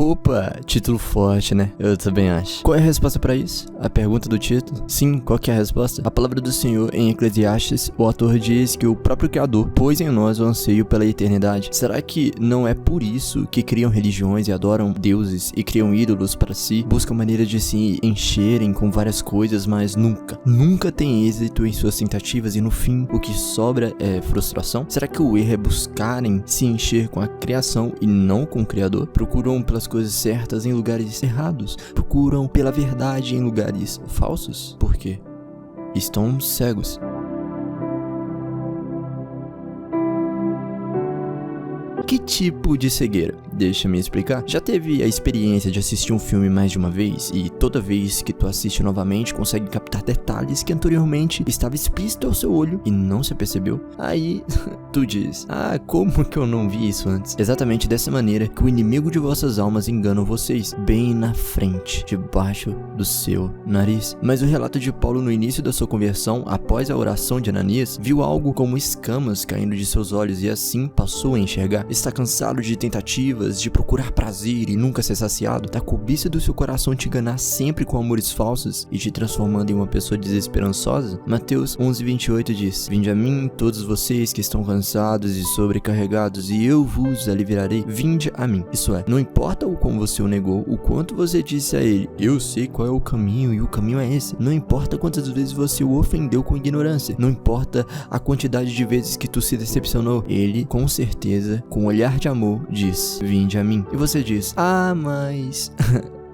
Opa, título forte, né? Eu também acho. Qual é a resposta pra isso? A pergunta do título? Sim, qual que é a resposta? A palavra do Senhor em Eclesiastes, o autor diz que o próprio Criador pôs em nós o anseio pela eternidade. Será que não é por isso que criam religiões e adoram deuses e criam ídolos para si, buscam maneira de se encherem com várias coisas, mas nunca tem êxito em suas tentativas e no fim o que sobra é frustração? Será que o erro é buscarem se encher com a criação e não com o Criador? Procuram pelas coisas certas em lugares errados, procuram pela verdade em lugares falsos? Por quê? Estão cegos. Que tipo de cegueira? Deixa-me explicar. Já teve a experiência de assistir um filme mais de uma vez e toda vez que tu assiste novamente consegue captar detalhes que anteriormente estava explícito ao seu olho e não se apercebeu? Aí tu diz, como que eu não vi isso antes? Exatamente dessa maneira que o inimigo de vossas almas engana vocês, bem na frente, debaixo do seu nariz. Mas o relato de Paulo no início da sua conversão, após a oração de Ananias, viu algo como escamas caindo de seus olhos e assim passou a enxergar. Está cansado de tentativas, de procurar prazer e nunca ser saciado, da cobiça do seu coração te enganar sempre com amores falsos e te transformando em uma pessoa desesperançosa? Mateus 11:28 diz: Vinde a mim todos vocês que estão cansados e sobrecarregados e eu vos aliviarei. Vinde a mim. Isso é, não importa o como você o negou, o quanto você disse a ele, eu sei qual é o caminho e o caminho é esse. Não importa quantas vezes você o ofendeu com ignorância, não importa a quantidade de vezes que tu se decepcionou, ele com certeza, com um olhar de amor, diz: Vinde a mim. E você diz: mas...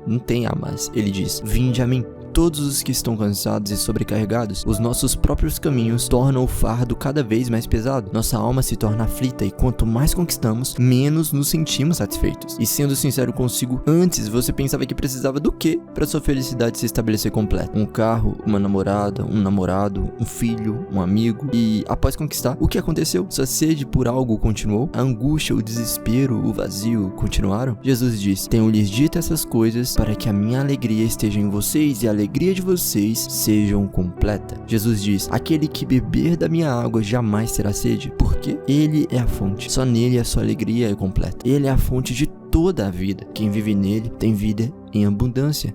não tem mas. Ele diz: Vinde a mim. Todos os que estão cansados e sobrecarregados, os nossos próprios caminhos tornam o fardo cada vez mais pesado. Nossa alma se torna aflita e quanto mais conquistamos, menos nos sentimos satisfeitos. E sendo sincero consigo, antes você pensava que precisava do quê para sua felicidade se estabelecer completa? Um carro, uma namorada, um namorado, um filho, um amigo. E após conquistar, o que aconteceu? Sua sede por algo continuou? A angústia, o desespero, o vazio continuaram? Jesus diz: Tenho-lhes dito essas coisas para que a minha alegria esteja em vocês e a alegria de vocês sejam completa. Jesus diz: aquele que beber da minha água jamais terá sede, porque ele é a fonte. Só nele a sua alegria é completa. Ele é a fonte de toda a vida. Quem vive nele tem vida em abundância.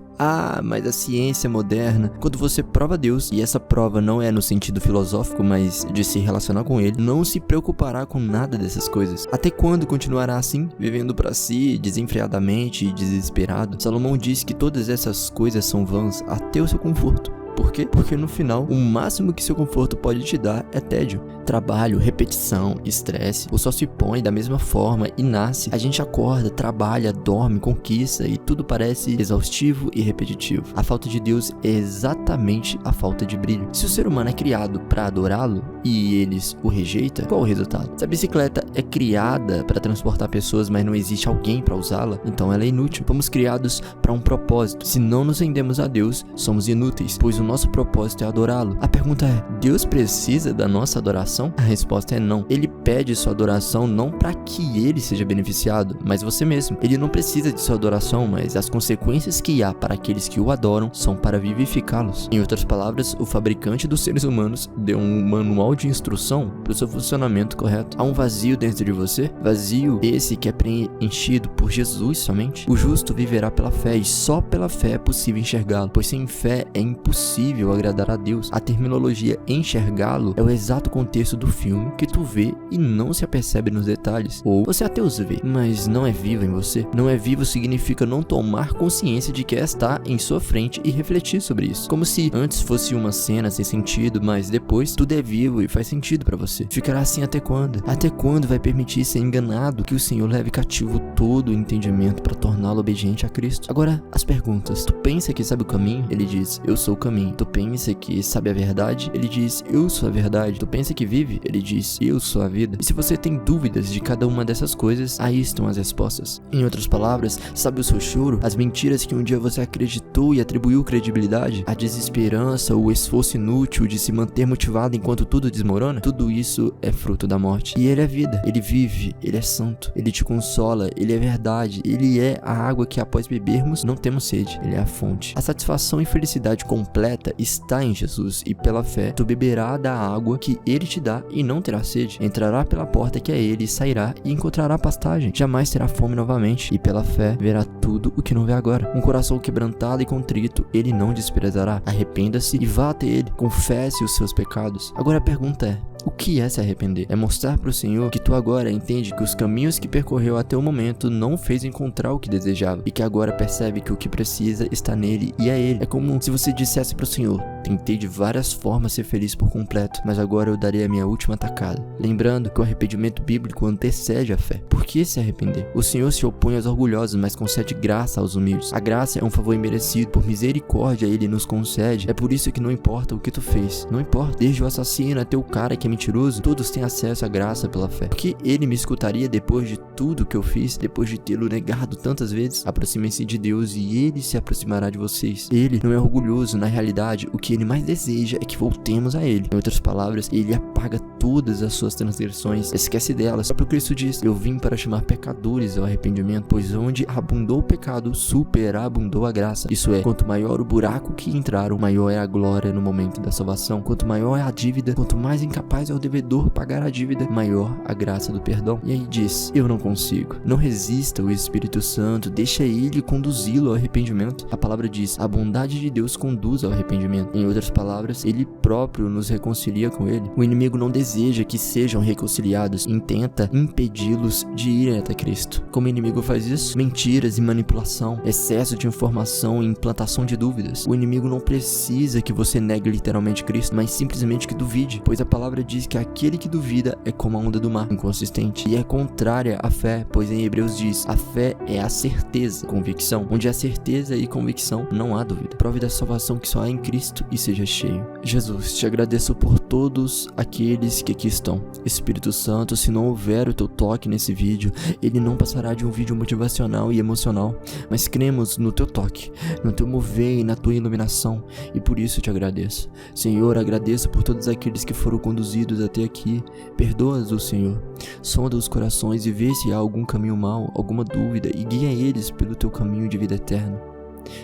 Mas a ciência moderna, quando você prova Deus, e essa prova não é no sentido filosófico, mas de se relacionar com ele, não se preocupará com nada dessas coisas. Até quando continuará assim, vivendo para si, desenfreadamente e desesperado? Salomão diz que todas essas coisas são vãs até o seu conforto. Por quê? Porque no final, o máximo que seu conforto pode te dar é tédio. Trabalho, repetição, estresse. O sol se põe da mesma forma e nasce. A gente acorda, trabalha, dorme, conquista e tudo parece exaustivo e repetitivo. A falta de Deus é exatamente a falta de brilho. Se o ser humano é criado para adorá-lo e eles o rejeitam, qual o resultado? Se a bicicleta é criada para transportar pessoas, mas não existe alguém para usá-la, então ela é inútil. Fomos criados para um propósito. Se não nos rendemos a Deus, somos inúteis, pois o nosso propósito é adorá-lo. A pergunta é: Deus precisa da nossa adoração? A resposta é não. Ele pede sua adoração não para que ele seja beneficiado, mas você mesmo. Ele não precisa de sua adoração, mas as consequências que há para aqueles que o adoram são para vivificá-los. Em outras palavras, o fabricante dos seres humanos deu um manual de instrução para o seu funcionamento correto. Há um vazio dentro de você, vazio esse que é preenchido por Jesus somente. O justo viverá pela fé e só pela fé é possível enxergá-lo, pois sem fé é impossível agradar a Deus. A terminologia enxergá-lo é o exato contexto do filme que tu vê e não se apercebe nos detalhes. Ou você até os vê, mas não é vivo em você. Não é vivo significa não tomar consciência de que está em sua frente e refletir sobre isso. Como se antes fosse uma cena sem sentido, mas depois tudo é vivo e faz sentido pra você. Ficará assim até quando? Até quando vai permitir ser enganado? Que o Senhor leve cativo todo o entendimento para torná-lo obediente a Cristo. Agora, as perguntas. Tu pensa que sabe o caminho? Ele diz: eu sou o caminho. Tu pensa que sabe a verdade? Ele diz: eu sou a verdade. Tu pensa que vive? Ele diz: eu sou a vida. E se você tem dúvidas de cada uma dessas coisas, aí estão as respostas. Em outras palavras, sabe o seu choro? As mentiras que um dia você acreditou e atribuiu credibilidade? A desesperança, o esforço inútil de se manter motivado enquanto tudo desmorona? Tudo isso é fruto da morte. E ele é vida. Ele vive. Ele é santo. Ele te consola. Ele é verdade. Ele é a água que após bebermos não temos sede. Ele é a fonte. A satisfação e felicidade completa completa está em Jesus, e pela fé tu beberá da água que ele te dá e não terá sede. Entrará pela porta que é ele e sairá e encontrará pastagem. Jamais terá fome novamente, e pela fé verá tudo o que não vê agora. Um coração quebrantado e contrito ele não desprezará. Arrependa-se e vá até ele, confesse os seus pecados. Agora a pergunta é: o que é se arrepender? É mostrar para o Senhor que tu agora entende que os caminhos que percorreu até o momento não fez encontrar o que desejava, e que agora percebe que o que precisa está nele e é ele. É como se você dissesse para o Senhor: tentei de várias formas ser feliz por completo, mas agora eu darei a minha última tacada. Lembrando que o arrependimento bíblico antecede a fé. Por que se arrepender? O Senhor se opõe aos orgulhosos, mas concede graça aos humildes. A graça é um favor imerecido, por misericórdia ele nos concede. É por isso que não importa o que tu fez, não importa, desde o assassino até o cara que é mentiroso, todos têm acesso à graça pela fé. Porque ele me escutaria depois de tudo que eu fiz, depois de tê-lo negado tantas vezes? Aproximem-se de Deus e ele se aproximará de vocês. Ele não é orgulhoso, na realidade, o que ele mais deseja é que voltemos a ele. Em outras palavras, ele apaga todas as suas transgressões, esquece delas. O próprio Cristo diz: eu vim para chamar pecadores ao arrependimento, pois onde abundou o pecado, superabundou a graça. Isso é, quanto maior o buraco que entraram, maior é a glória no momento da salvação. Quanto maior é a dívida, quanto mais incapaz é o devedor pagar a dívida, maior a graça do perdão. E aí diz: eu não consigo. Não resista ao Espírito Santo, deixa ele conduzi-lo ao arrependimento. A palavra diz: a bondade de Deus conduz ao arrependimento. Em outras palavras, ele próprio nos reconcilia com ele. O inimigo não deseja que sejam reconciliados, intenta impedi-los de irem até Cristo. Como o inimigo faz isso? Mentiras e manipulação, excesso de informação e implantação de dúvidas. O inimigo não precisa que você negue literalmente Cristo, mas simplesmente que duvide, pois a palavra diz que aquele que duvida é como a onda do mar, inconsistente, e é contrária à fé, pois em Hebreus diz: a fé é a certeza, convicção. Onde há certeza e convicção, não há dúvida. Prove da salvação que só há em Cristo e seja cheio. Jesus, te agradeço por todos aqueles que aqui estão. Espírito Santo, se não houver o teu toque nesse vídeo, ele não passará de um vídeo motivacional e emocional, mas cremos no teu toque, no teu mover e na tua iluminação, e por isso te agradeço. Senhor, agradeço por todos aqueles que foram conduzidos até aqui. Perdoa-os, Senhor. Sonda os corações e vê se há algum caminho mau, alguma dúvida, e guia eles pelo teu caminho de vida eterna.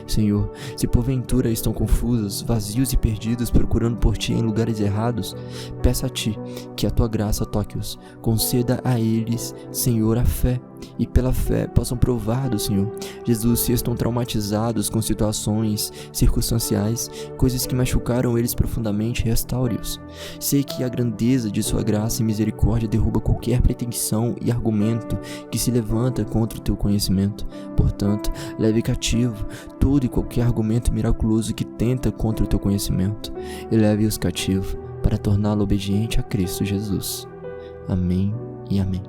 Senhor, se porventura estão confusos, vazios e perdidos, procurando por Ti em lugares errados, peço a Ti que a Tua graça toque-os. Conceda a eles, Senhor, a fé, e pela fé possam provar do Senhor. Jesus, se estão traumatizados com situações circunstanciais, coisas que machucaram eles profundamente, restaure-os. Sei que a grandeza de Sua graça e misericórdia derruba qualquer pretensão e argumento que se levanta contra o Teu conhecimento. Portanto, leve cativo todo e qualquer argumento miraculoso que tenta contra o Teu conhecimento, e leve-os cativo para torná-lo obediente a Cristo Jesus. Amém e amém.